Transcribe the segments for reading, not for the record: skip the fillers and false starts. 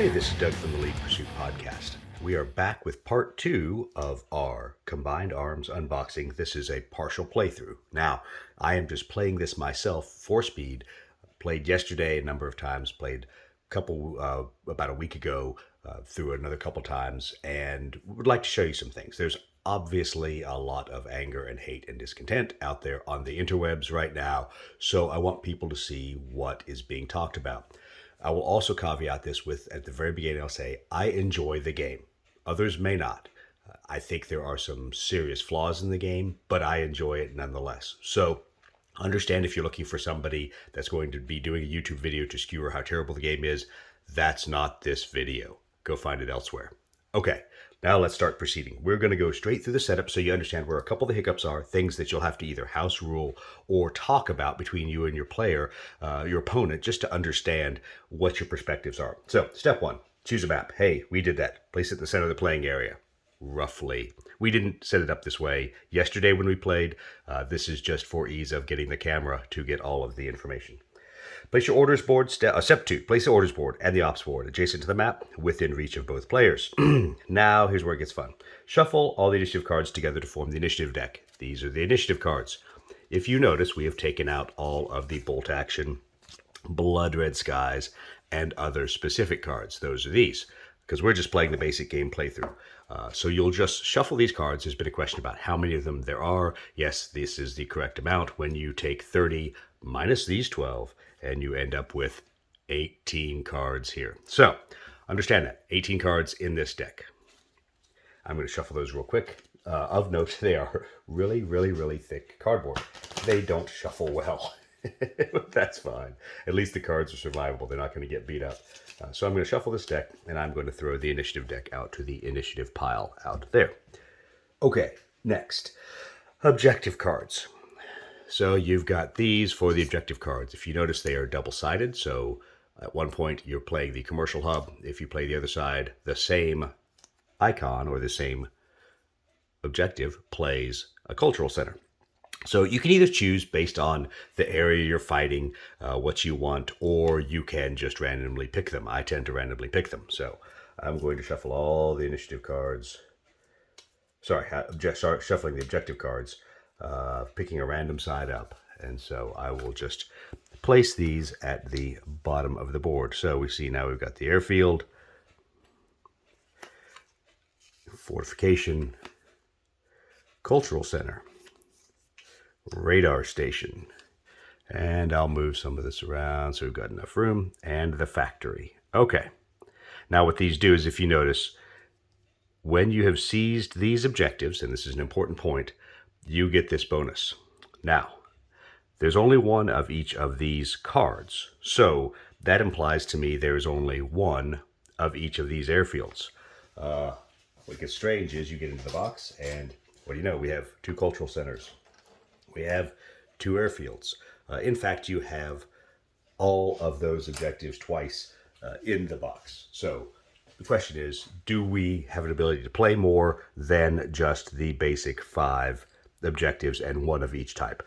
Hey, this is Doug from the Elite Pursuit Podcast. We are back with part 2 of our Combined Arms unboxing. This is a partial playthrough. Now, I am just playing this myself for speed. Played yesterday a number of times, played about a week ago, through another couple times, and would like to show you some things. There's obviously a lot of anger and hate and discontent out there on the interwebs right now, so I want people to see what is being talked about. I will also caveat this with, at the very beginning, I'll say, I enjoy the game. Others may not. I think there are some serious flaws in the game, but I enjoy it nonetheless. So understand, if you're looking for somebody that's going to be doing a YouTube video to skewer how terrible the game is, that's not this video. Go find it elsewhere. Okay, now let's start proceeding. We're going to go straight through the setup so you understand where a couple of the hiccups are, things that you'll have to either house rule or talk about between you and your player, your opponent, just to understand what your perspectives are. So, step 1, choose a map. Hey, we did that. Place it in the center of the playing area, roughly. We didn't set it up this way yesterday when we played. This is just for ease of getting the camera to get all of the information. Place your orders board, step 2, place the orders board and the ops board adjacent to the map within reach of both players. Now, here's where it gets fun. Shuffle all the initiative cards together to form the initiative deck. These are the initiative cards. If you notice, we have taken out all of the bolt action, blood red skies, and other specific cards. Those are these, because we're just playing the basic game playthrough. So you'll just shuffle these cards. There's been a question about how many of them there are. Yes, this is the correct amount. When you take 30 minus these 12, and you end up with 18 cards here. So, understand that. 18 cards in this deck. I'm going to shuffle those real quick. Of note, they are really, really, really thick cardboard. They don't shuffle well. That's fine. At least the cards are survivable. They're not going to get beat up. So I'm going to shuffle this deck, and I'm going to throw the initiative deck out to the initiative pile out there. Okay, next. Objective cards. So you've got these for the objective cards. If you notice, they are double-sided. So at one point, you're playing the commercial hub. If you play the other side, the same icon or the same objective plays a cultural center. So you can either choose based on the area you're fighting, what you want, or you can just randomly pick them. I tend to randomly pick them. So I'm going to shuffle all the initiative cards. Shuffling the objective cards. Picking a random side up, and so I will just place these at the bottom of the board. So we see now we've got the airfield, fortification, cultural center, radar station, and I'll move some of this around so we've got enough room, and the factory. Okay, now what these do is, if you notice, when you have seized these objectives, and this is an important point, you get this bonus. Now, there's only one of each of these cards. So that implies to me there's only one of each of these airfields. What gets strange is you get into the box, and what do you know? We have 2 cultural centers. We have 2 airfields. In fact, you have all of those objectives twice in the box. So the question is, do we have an ability to play more than just the basic 5 objectives and 1 of each type?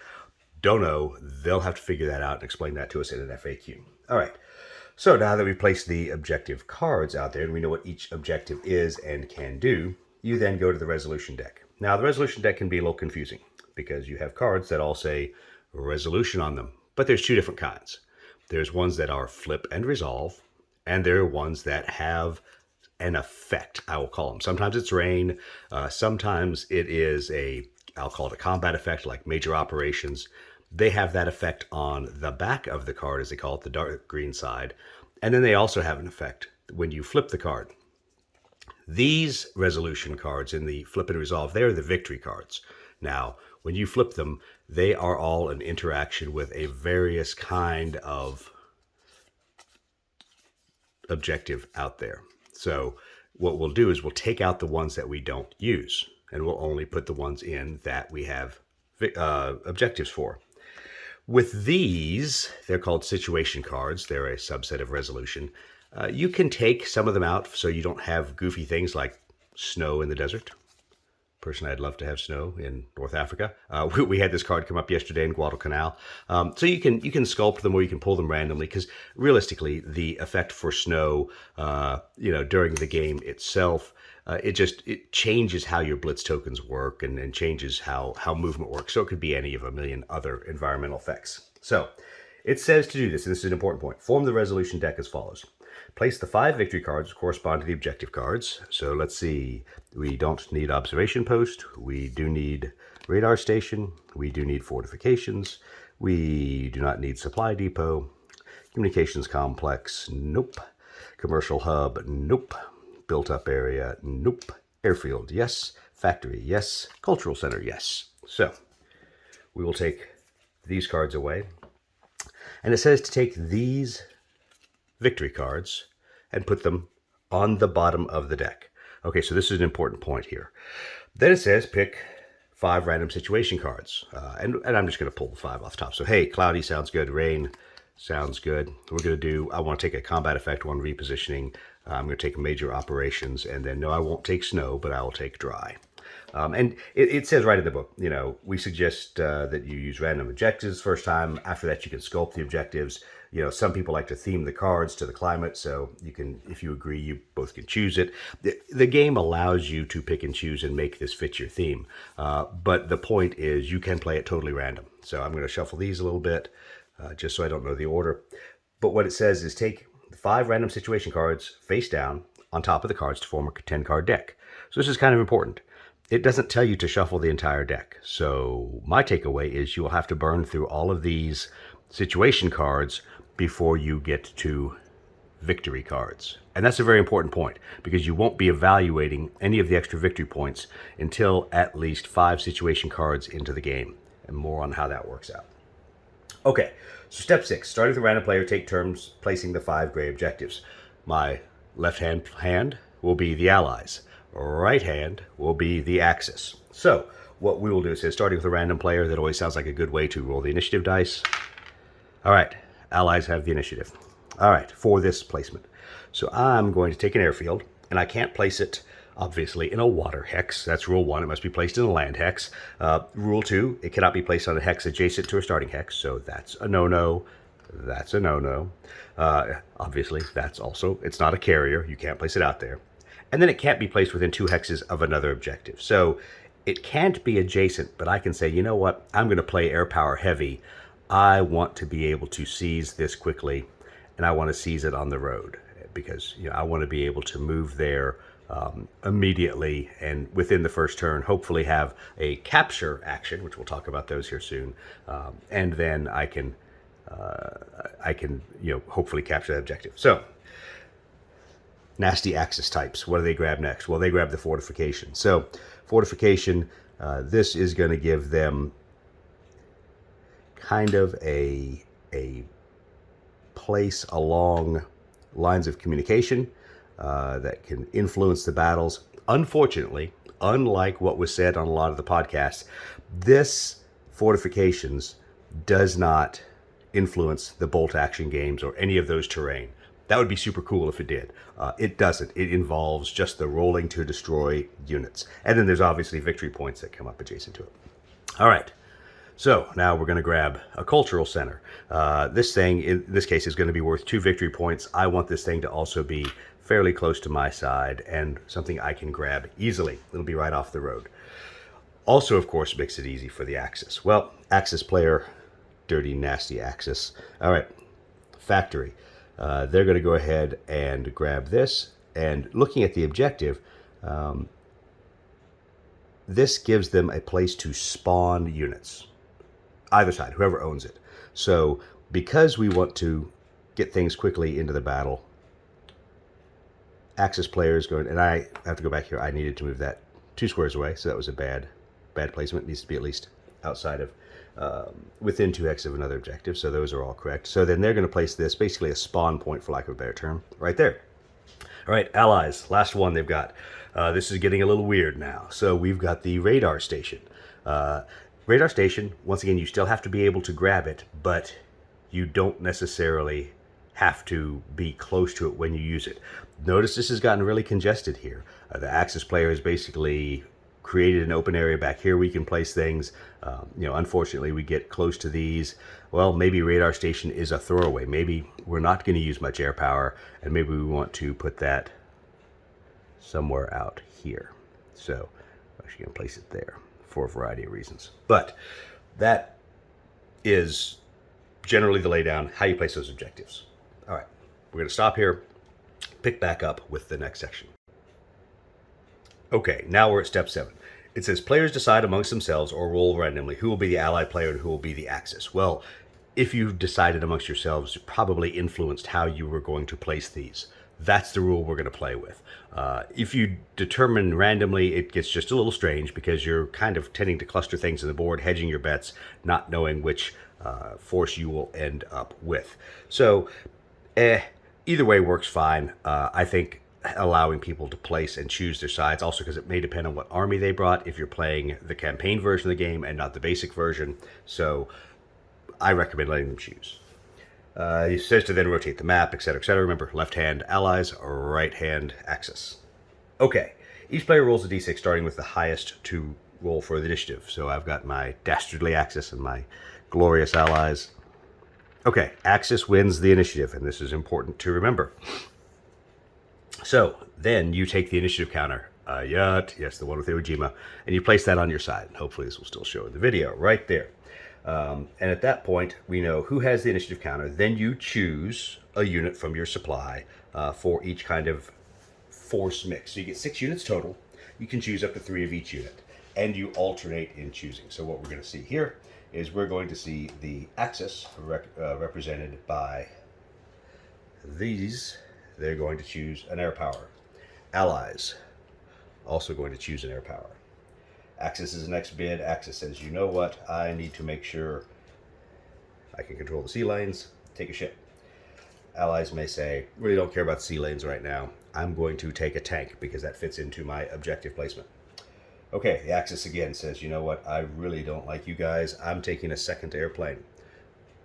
Don't know. They'll have to figure that out and explain that to us in an FAQ. All right. So now that we've placed the objective cards out there and we know what each objective is and can do, you then go to the resolution deck. Now, the resolution deck can be a little confusing because you have cards that all say resolution on them, but there's 2 different kinds. There's ones that are flip and resolve, and there are ones that have an effect, I will call them. Sometimes it's rain. Sometimes it is I'll call it a combat effect, like major operations. They have that effect on the back of the card, as they call it, the dark green side. And then they also have an effect when you flip the card. These resolution cards in the flip and resolve, they're the victory cards. Now, when you flip them, they are all an interaction with a various kind of objective out there. So what we'll do is we'll take out the ones that we don't use, and we'll only put the ones in that we have objectives for. With these, they're called situation cards. They're a subset of resolution. You can take some of them out so you don't have goofy things like snow in the desert. Personally, I'd love to have snow in North Africa. We had this card come up yesterday in Guadalcanal. So you can sculpt them or you can pull them randomly because realistically, the effect for snow, during the game itself, it changes how your blitz tokens work and changes how movement works. So it could be any of a million other environmental effects. So it says to do this, and this is an important point. Form the resolution deck as follows. Place the 5 victory cards which correspond to the objective cards. So let's see. We don't need observation post. We do need radar station. We do need fortifications. We do not need supply depot. Communications complex. Nope. Commercial hub. Nope. Built up area. Nope. Airfield. Yes. Factory. Yes. Cultural center. Yes. So we will take these cards away. And it says to take these victory cards and put them on the bottom of the deck. Okay, so this is an important point here. Then it says pick 5 random situation cards. And I'm just going to pull the 5 off the top. So, hey, cloudy sounds good. Rain sounds good. We're going to do, I want to take a combat effect, one repositioning. I'm going to take major operations. And then, no, I won't take snow, but I will take dry. And it says right in the book, we suggest that you use random objectives first time. After that, you can sculpt the objectives. Some people like to theme the cards to the climate, so you can, if you agree, you both can choose it. The game allows you to pick and choose and make this fit your theme. But the point is you can play it totally random. So I'm going to shuffle these a little bit, just so I don't know the order. But what it says is take the 5 random situation cards face down on top of the cards to form a 10-card deck. So this is kind of important. It doesn't tell you to shuffle the entire deck. So my takeaway is you will have to burn through all of these situation cards before you get to victory cards. And that's a very important point because you won't be evaluating any of the extra victory points until at least 5 situation cards into the game, and more on how that works out. Okay, so step 6, starting with a random player, take turns placing the 5 gray objectives. My left hand will be the allies. Right hand will be the Axis. So what we will do is, starting with a random player, that always sounds like a good way to roll the initiative dice. All right, allies have the initiative. All right, for this placement. So I'm going to take an airfield, and I can't place it, obviously, in a water hex. That's rule 1. It must be placed in a land hex. Rule 2, it cannot be placed on a hex adjacent to a starting hex. So that's a no-no. That's a no-no. Obviously, that's also, it's not a carrier. You can't place it out there. And then it can't be placed within 2 hexes of another objective. So it can't be adjacent, but I can say, you know what? I'm going to play air power heavy. I want to be able to seize this quickly, and I want to seize it on the road because I want to be able to move there immediately and within the first turn, hopefully have a capture action, which we'll talk about those here soon, and then I can hopefully capture that objective. So. Nasty Axis types. What do they grab next? Well, they grab the fortification. So, fortification, this is going to give them kind of a place along lines of communication that can influence the battles. Unfortunately, unlike what was said on a lot of the podcasts, this fortifications does not influence the bolt action games or any of those terrain. That would be super cool if it did. It doesn't. It involves just the rolling to destroy units. And then there's obviously victory points that come up adjacent to it. All right. So now we're going to grab a cultural center. This thing, in this case, is going to be worth 2 victory points. I want this thing to also be fairly close to my side and something I can grab easily. It'll be right off the road. Also, of course, makes it easy for the Axis. Well, Axis player, dirty, nasty Axis. All right. Factory. They're going to go ahead and grab this. And looking at the objective, this gives them a place to spawn units. Either side, whoever owns it. So because we want to get things quickly into the battle, Axis players going, and I have to go back here. I needed to move that 2 squares away, so that was a bad placement. It needs to be at least outside of within 2x of another objective, so those are all correct. So then they're going to place this, basically a spawn point, for lack of a better term, right there. All right, allies, last one they've got. This is getting a little weird now. So we've got the radar station. Radar station, once again, you still have to be able to grab it, but you don't necessarily have to be close to it when you use it. Notice this has gotten really congested here. The Axis player is basically created an open area back here we can place things. Unfortunately, we get close to these. Well, maybe radar station is a throwaway. Maybe we're not going to use much air power, and maybe we want to put that somewhere out here. So I'm actually going to place it there for a variety of reasons. But that is generally the laydown, how you place those objectives. All right, we're going to stop here, pick back up with the next section. Okay, now we're at step 7. It says players decide amongst themselves or roll randomly who will be the allied player and who will be the Axis. Well, if you've decided amongst yourselves, you probably influenced how you were going to place these. That's the rule we're going to play with. If you determine randomly, it gets just a little strange because you're kind of tending to cluster things in the board, hedging your bets, not knowing which force you will end up with. So either way works fine. I think allowing people to place and choose their sides, also because it may depend on what army they brought if you're playing the campaign version of the game and not the basic version. So I recommend letting them choose. It says to then rotate the map, etc., etc. Remember, left hand allies, right hand Axis. Okay, each player rolls a d6 starting with the highest to roll for the initiative. So I've got my dastardly Axis and my glorious allies. Okay, Axis wins the initiative, and this is important to remember. So then you take the initiative counter, yes, the one with Iwo Jima, and you place that on your side. Hopefully this will still show in the video, right there. And at that point, we know who has the initiative counter. Then you choose a unit from your supply for each kind of force mix. So you get 6 units total. You can choose up to 3 of each unit, and you alternate in choosing. So what we're going to see here is we're going to see the Axis represented by these. They're going to choose an air power. Allies also going to choose an air power. Axis is the next bid. Axis says, you know what? I need to make sure I can control the sea lanes. Take a ship. Allies may say, really don't care about the sea lanes right now. I'm going to take a tank because that fits into my objective placement. Okay, the Axis again says, you know what? I really don't like you guys. I'm taking a second airplane.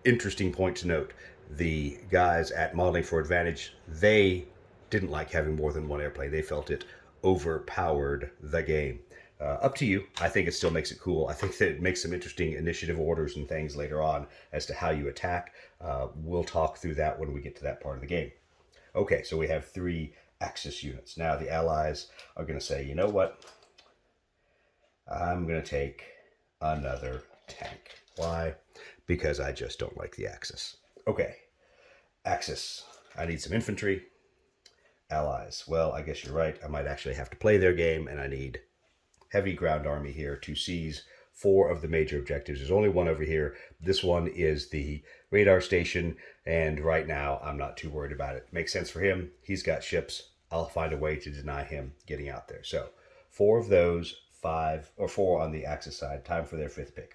Interesting point to note. The guys at Modeling for Advantage, they didn't like having more than one airplane. They felt it overpowered the game. Up to you. I think it still makes it cool. I think that it makes some interesting initiative orders and things later on as to how you attack. We'll talk through that when we get to that part of the game. Okay, so we have 3 Axis units. Now the Allies are going to say, you know what? I'm going to take another tank. Why? Because I just don't like the Axis. Okay, Axis, I need some infantry. Allies, well, I guess you're right. I might actually have to play their game, and I need heavy ground army here to seize 4 of the major objectives. There's only one over here. This one is the radar station, and right now I'm not too worried about it. Makes sense for him. He's got ships. I'll find a way to deny him getting out there. So 4 of those, 4 on the Axis side. Time for their 5th pick.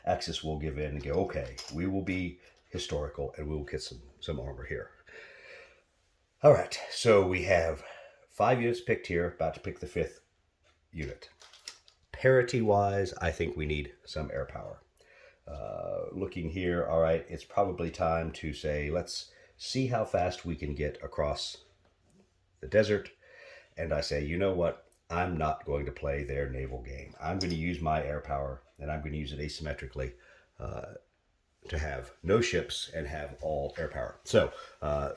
Axis will give in and go, okay, we will be historical and we will get some armor here. All right, so we have 5 units picked here, about to pick the 5th unit. Parity-wise, I think we need some air power. Looking here, all right, it's probably time to say, let's see how fast we can get across the desert. And I say, you know what? I'm not going to play their naval game. I'm going to use my air power, and I'm going to use it asymmetrically to have no ships and have all air power. So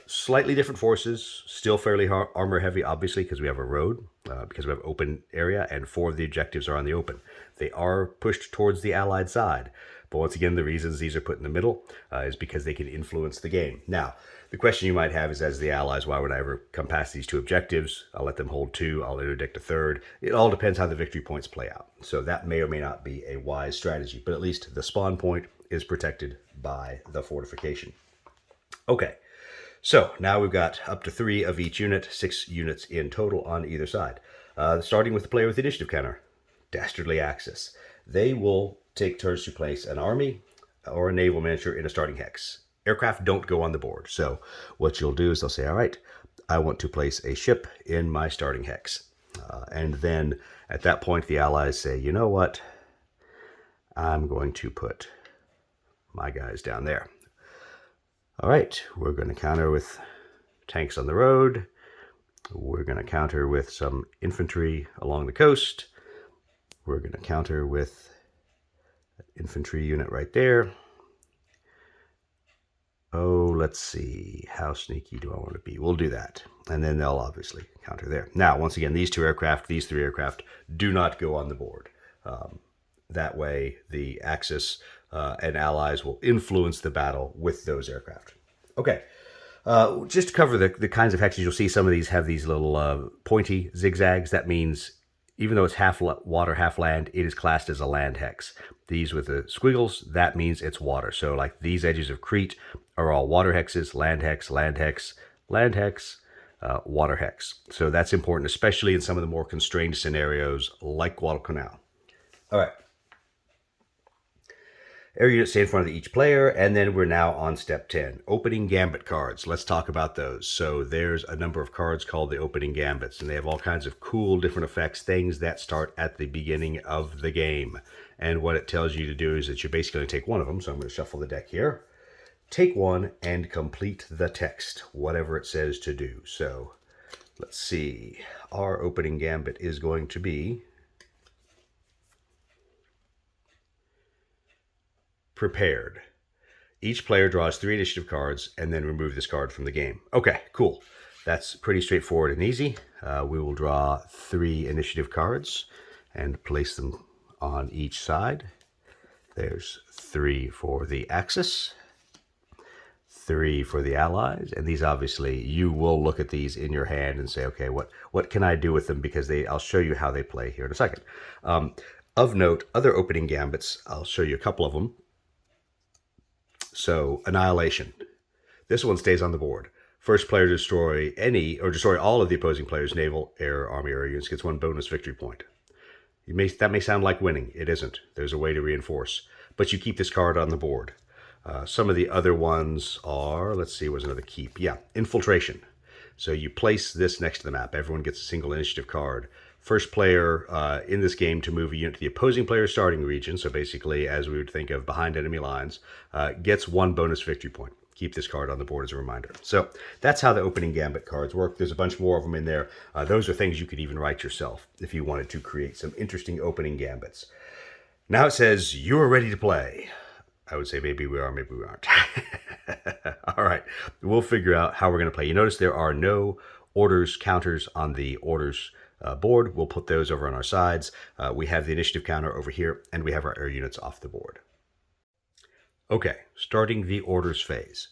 slightly different forces, still fairly armor heavy, obviously, because we have a road, because we have open area, and 4 of the objectives are on the open. They are pushed towards the Allied side. But once again, the reasons these are put in the middle is because they can influence the game. Now, the question you might have is, as the Allies, why would I ever come past these 2 objectives? I'll let them hold 2. I'll interdict a 3rd. It all depends how the victory points play out. So that may or may not be a wise strategy. But at least the spawn point is protected by the fortification. Okay, so now we've got up to 3 of each unit, 6 units in total on either side. Starting with the player with the initiative counter, Dastardly Axis. They will take turns to place an army or a naval miniature in a starting hex. Aircraft don't go on the board. So what you'll do is they'll say, all right, I want to place a ship in my starting hex. And then at that point, the Allies say, you know what? I'm going to put my guys down there. All right, we're going to counter with tanks on the road. We're going to counter with some infantry along the coast. We're going to counter with an infantry unit right there. Oh, let's see. How sneaky do I want to be? We'll do that. And then they'll obviously counter there. Now, once again, these 2 aircraft, these 3 aircraft do not go on the board. That way, the Axis and allies will influence the battle with those aircraft. Okay. Just to cover the kinds of hexes, you'll see some of these have these little pointy zigzags. That means even though it's half water, half land, it is classed as a land hex. These with the squiggles, that means it's water. So like these edges of Crete are all water hexes, land hex, land hex, land hex, water hex. So that's important, especially in some of the more constrained scenarios like Guadalcanal. All right. Air units stay in front of each player, and then we're now on step 10. Opening gambit cards. Let's talk about those. So there's a number of cards called the opening gambits, and they have all kinds of cool different effects, things that start at the beginning of the game. And what it tells you to do is that you're basically going to take one of them. So I'm going to shuffle the deck here. Take one and complete the text, whatever it says to do. So let's see. Our opening gambit is going to be prepared. Each player draws 3 initiative cards and then remove this card from the game. Okay, cool. That's pretty straightforward and easy. We will draw 3 initiative cards and place them on each side. There's 3 for the Axis, 3 for the allies, and these obviously you will look at these in your hand and say, okay, what can I do with them, because I'll show you how they play here in a second. Of note, other opening gambits, I'll show you a couple of them. So, Annihilation. This one stays on the board. First player to destroy destroy all of the opposing player's naval, air, army, or units gets 1 bonus victory point. That may sound like winning. It isn't. There's a way to reinforce. But you keep this card on the board. Some of the other ones are, let's see, was another keep. Yeah, Infiltration. So you place this next to the map. Everyone gets a single initiative card. First player in this game to move a unit to the opposing player's starting region, so basically as we would think of behind enemy lines, gets 1 bonus victory point. Keep this card on the board as a reminder. So that's how the opening gambit cards work. There's a bunch more of them in there. Those are things you could even write yourself if you wanted to create some interesting opening gambits. Now it says, you are ready to play. I would say maybe we are, maybe we aren't. All right, we'll figure out how we're going to play. You notice there are no orders counters on the orders board. We'll put those over on our sides. We have the initiative counter over here, and we have our air units off the board. Okay, starting the orders phase.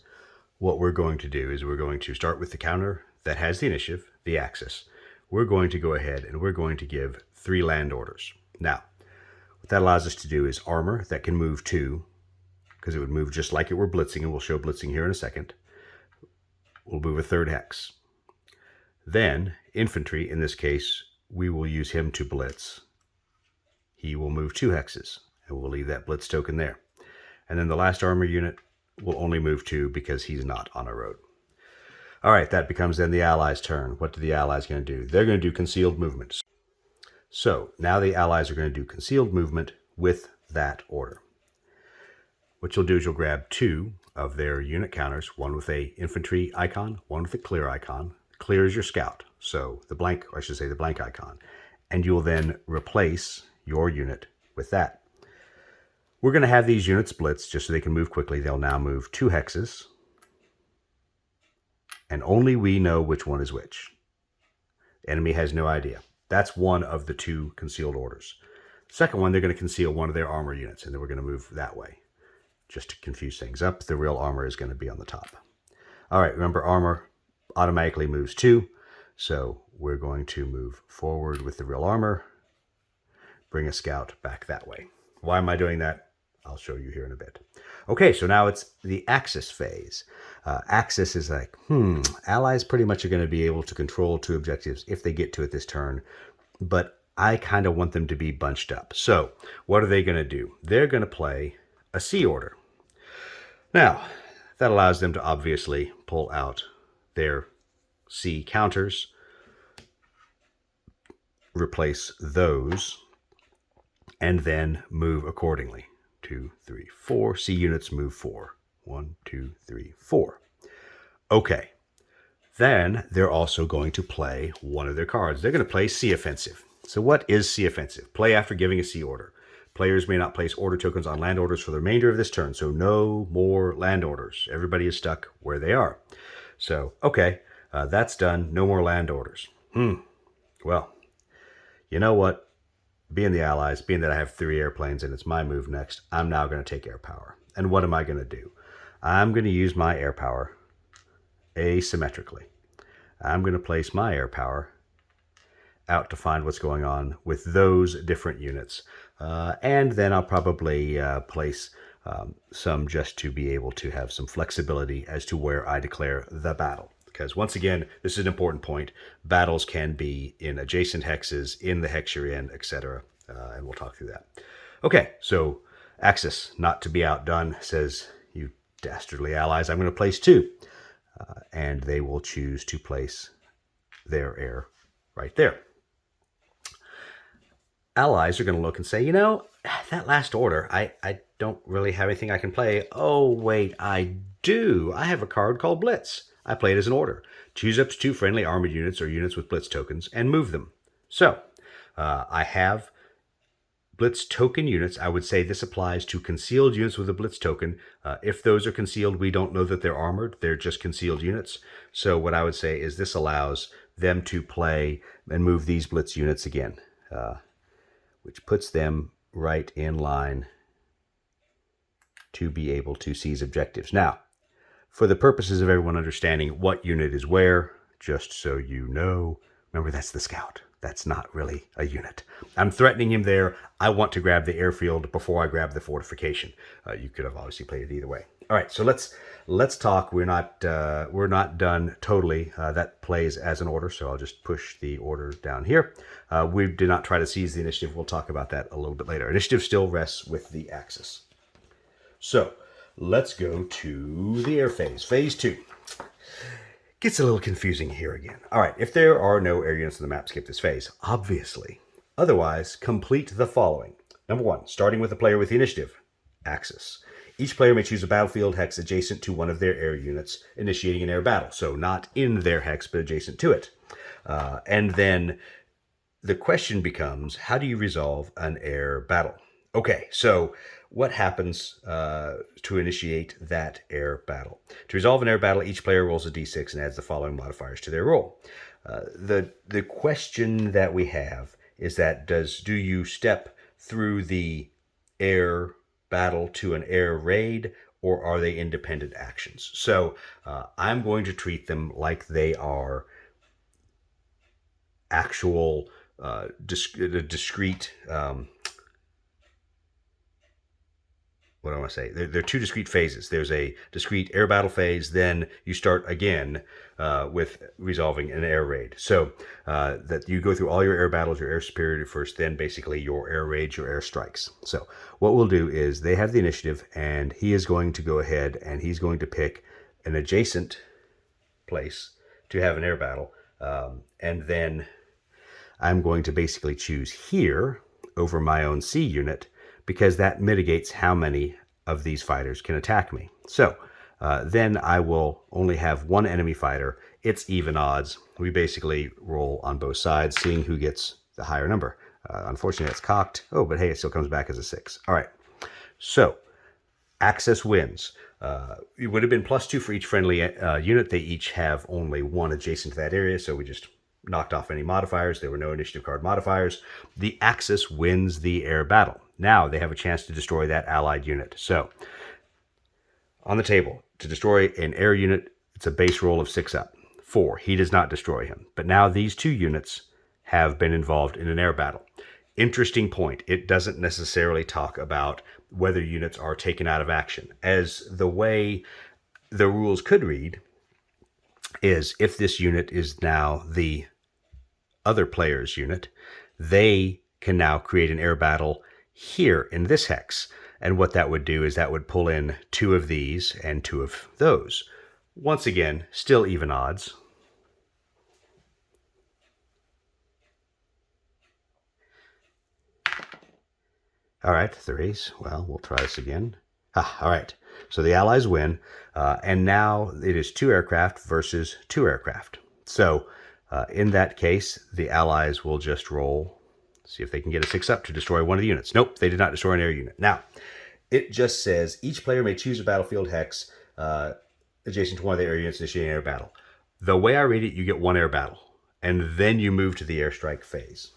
What we're going to do is we're going to start with the counter that has the initiative, the Axis. We're going to go ahead and we're going to give 3 land orders. Now, what that allows us to do is armor that can move 2, because it would move just like it were blitzing, and we'll show blitzing here in a second. We'll move a 3rd hex. Then, infantry, in this case, we will use him to blitz. He will move 2 hexes, and we'll leave that blitz token there. And then the last armor unit will only move 2 because he's not on a road. All right, that becomes then the Allies' turn. What are the Allies going to do? They're going to do concealed movement. So now the Allies are going to do concealed movement with that order. What you'll do is you'll grab 2 of their unit counters, one with a infantry icon, one with a clear icon. Clear is your scout, so the blank, or I should say the blank icon. And you will then replace your unit with that. We're going to have these units blitz just so they can move quickly. They'll now move 2 hexes. And only we know which one is which. The enemy has no idea. That's one of the 2 concealed orders. Second one, they're going to conceal one of their armor units, and then we're going to move that way. Just to confuse things up, the real armor is going to be on the top. All right, remember armor automatically moves 2. So we're going to move forward with the real armor, bring a scout back that way. Why am I doing that? I'll show you here in a bit. Okay, so now it's the Axis phase. Axis is like, allies pretty much are going to be able to control 2 objectives if they get to it this turn, but I kind of want them to be bunched up. So what are they going to do? They're going to play a C order. Now, that allows them to obviously pull out their C counters, replace those, and then move accordingly. 2, 3, 4. C units move 4. 1, 2, 3, 4. Okay. Then they're also going to play one of their cards. They're going to play C offensive. So what is Sea Offensive? Play after giving a sea order. Players may not place order tokens on land orders for the remainder of this turn, so no more land orders. Everybody is stuck where they are. So, okay, that's done. No more land orders. Well, you know what? Being the Allies, being that I have 3 airplanes and it's my move next, I'm now going to take air power. And what am I going to do? I'm going to use my air power asymmetrically. I'm going to place my air power out to find what's going on with those different units. And then I'll probably place some just to be able to have some flexibility as to where I declare the battle. Because once again, this is an important point. Battles can be in adjacent hexes, in the hex you're in, etc. And we'll talk through that. Okay, so Axis, not to be outdone, says, you dastardly allies, I'm going to place 2. And they will choose to place their air right there. Allies are going to look and say, you know, that last order, I don't really have anything I can play. Oh, wait, I do. I have a card called Blitz. I play it as an order. Choose up to 2 friendly armored units or units with Blitz tokens and move them. So, I have Blitz token units. I would say this applies to concealed units with a Blitz token. If those are concealed, we don't know that they're armored. They're just concealed units. So what I would say is this allows them to play and move these Blitz units again, which puts them right in line to be able to seize objectives. Now, for the purposes of everyone understanding what unit is where, just so you know, remember that's the scout. That's not really a unit. I'm threatening him there. I want to grab the airfield before I grab the fortification. You could have obviously played it either way. All right, so let's talk. We're not done totally. That plays as an order, so I'll just push the order down here. We did not try to seize the initiative. We'll talk about that a little bit later. Initiative still rests with the Axis. So let's go to the air phase. Phase 2. Gets a little confusing here again. All right, if there are no air units on the map, skip this phase, obviously. Otherwise, complete the following. Number 1, starting with a player with the initiative, Axis. Each player may choose a battlefield hex adjacent to one of their air units, initiating an air battle. So not in their hex, but adjacent to it. And then the question becomes, how do you resolve an air battle? Okay, so what happens to initiate that air battle? To resolve an air battle, each player rolls a d6 and adds the following modifiers to their roll. The question that we have is that do you step through the air battle to an air raid, or are they independent actions? So I'm going to treat them like they are actual discrete. What do I want to say? There are 2 discrete phases. There's a discrete air battle phase, then you start again with resolving an air raid. So that you go through all your air battles, your air superiority first, then basically your air raids, your air strikes. So what we'll do is they have the initiative, and he is going to go ahead and he's going to pick an adjacent place to have an air battle. And then I'm going to basically choose here over my own C unit, because that mitigates how many of these fighters can attack me. So then I will only have 1 enemy fighter. It's even odds. We basically roll on both sides, seeing who gets the higher number. Unfortunately, it's cocked. Oh, but hey, it still comes back as a 6. All right. So Axis wins. It would have been +2 for each friendly unit. They each have only 1 adjacent to that area, so we just knocked off any modifiers. There were no initiative card modifiers. The Axis wins the air battle. Now they have a chance to destroy that allied unit. So on the table, to destroy an air unit, it's a base roll of 6 up. 4, he does not destroy him. But now these 2 units have been involved in an air battle. Interesting point. It doesn't necessarily talk about whether units are taken out of action. As the way the rules could read is, if this unit is now the other player's unit, they can now create an air battle here in this hex. And what that would do is that would pull in 2 of these and 2 of those. Once again, still even odds. All right, 3s. Well, we'll try this again. All right, so the Allies win. And now it is 2 aircraft versus 2 aircraft. So in that case, the Allies will just roll See if they can get a 6-up to destroy one of the units. Nope, they did not destroy an air unit. Now, it just says each player may choose a battlefield hex adjacent to one of the air units initiating an air battle. The way I read it, you get one air battle, and then you move to the airstrike phase.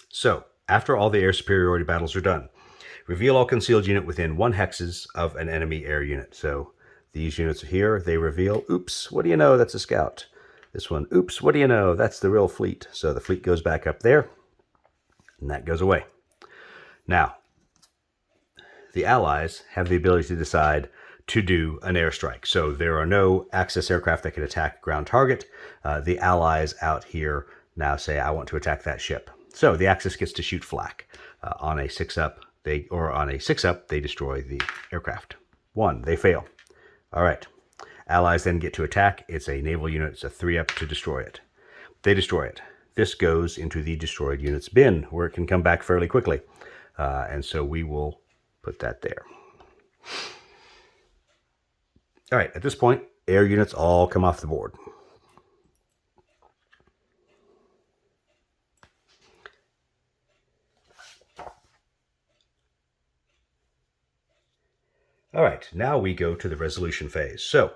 So, after all the air superiority battles are done, reveal all concealed unit within 1 hexes of an enemy air unit. So, these units are here, they reveal, oops, what do you know, that's a scout. This one, oops, what do you know, that's the real fleet. So the fleet goes back up there, and that goes away. Now, the Allies have the ability to decide to do an airstrike. So there are no Axis aircraft that can attack a ground target. The Allies out here now say, I want to attack that ship. So the Axis gets to shoot flak. On a 6-up, they destroy the aircraft. 1, they fail. All right. Allies then get to attack. It's a naval unit. It's a 3-up to destroy it. They destroy it. This goes into the destroyed units bin, where it can come back fairly quickly. And so we will put that there. All right, at this point, air units all come off the board. All right, now we go to the resolution phase. So,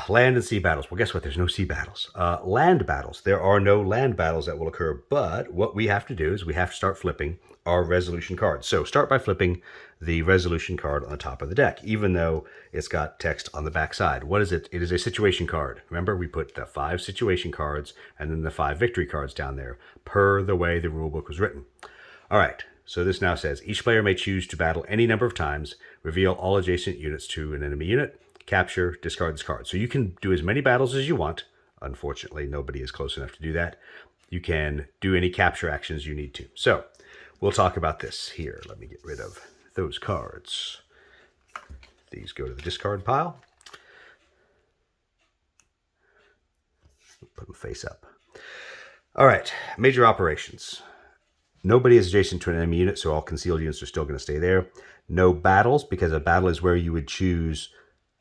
land and sea battles. Well, guess what? There's no sea battles. Land battles. There are no land battles that will occur, but what we have to do is we have to start flipping our resolution cards. So start by flipping the resolution card on the top of the deck, even though it's got text on the back side. What is it? It is a situation card. Remember, we put the 5 situation cards and then the 5 victory cards down there, per the way the rulebook was written. All right. So this now says, each player may choose to battle any number of times, reveal all adjacent units to an enemy unit, capture, discard this card. So you can do as many battles as you want. Unfortunately, nobody is close enough to do that. You can do any capture actions you need to. So we'll talk about this here. Let me get rid of those cards. These go to the discard pile. Put them face up. All right, major operations. Nobody is adjacent to an enemy unit, so all concealed units are still going to stay there. No battles, because a battle is where you would choose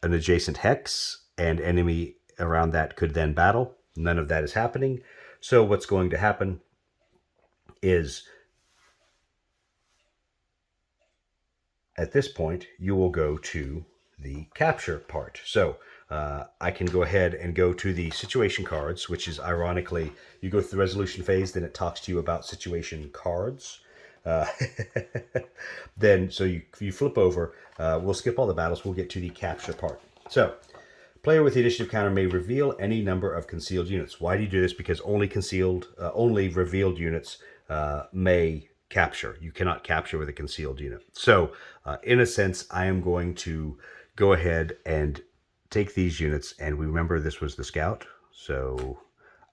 an adjacent hex, and enemy around that could then battle. None of that is happening. So what's going to happen is, at this point, you will go to the capture part. So I can go ahead and go to the situation cards, which is ironically, you go through the resolution phase, then it talks to you about situation cards. Then, so you flip over, we'll skip all the battles, we'll get to the capture part. So, player with the initiative counter may reveal any number of concealed units. Why do you do this? Because only revealed units may capture. You cannot capture with a concealed unit. So, in a sense, I am going to go ahead and take these units, and we remember this was the scout, so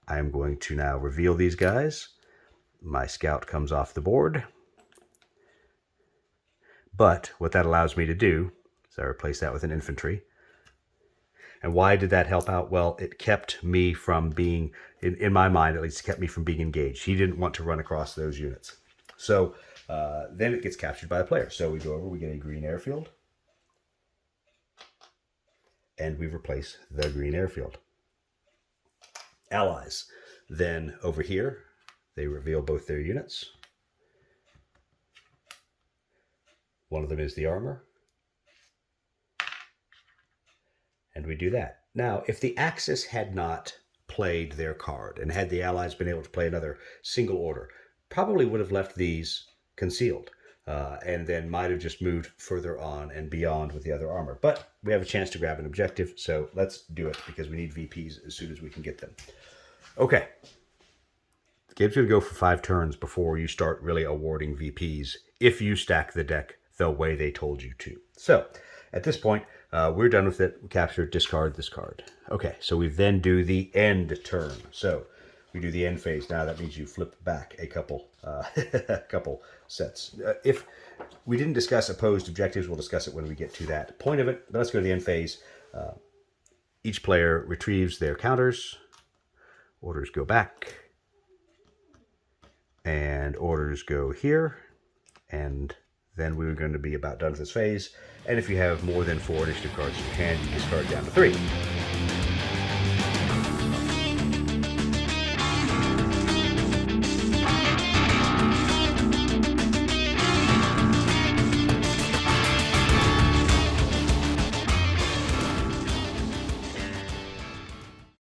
I'm going to now reveal these guys. My scout comes off the board, but what that allows me to do is I replace that with an infantry. And why did that help out? Well, it kept me from being, in my mind at least, it kept me from being engaged. He didn't want to run across those units. So then it gets captured by the player. So we go over, we get a green airfield, and we replace the green airfield. Allies. Then over here, they reveal both their units. One of them is the armor. And we do that. Now, if the Axis had not played their card, and had the Allies been able to play another single order, probably would have left these concealed. And then might have just moved further on and beyond with the other armor. But we have a chance to grab an objective, so let's do it, because we need VPs as soon as we can get them. Okay. The game's going to go for 5 turns before you start really awarding VPs, if you stack the deck the way they told you to. So, at this point, we're done with it. We capture, discard this card. Okay, so we then do the end turn. So, we do the end phase. Now that means you flip back a couple couple sets. If we didn't discuss opposed objectives, we'll discuss it when we get to that point of it. But let's go to the end phase. Each player retrieves their counters. Orders go back. And orders go here. And then we're going to be about done with this phase. And if you have more than 4 initiative cards in your hand, you discard down to 3.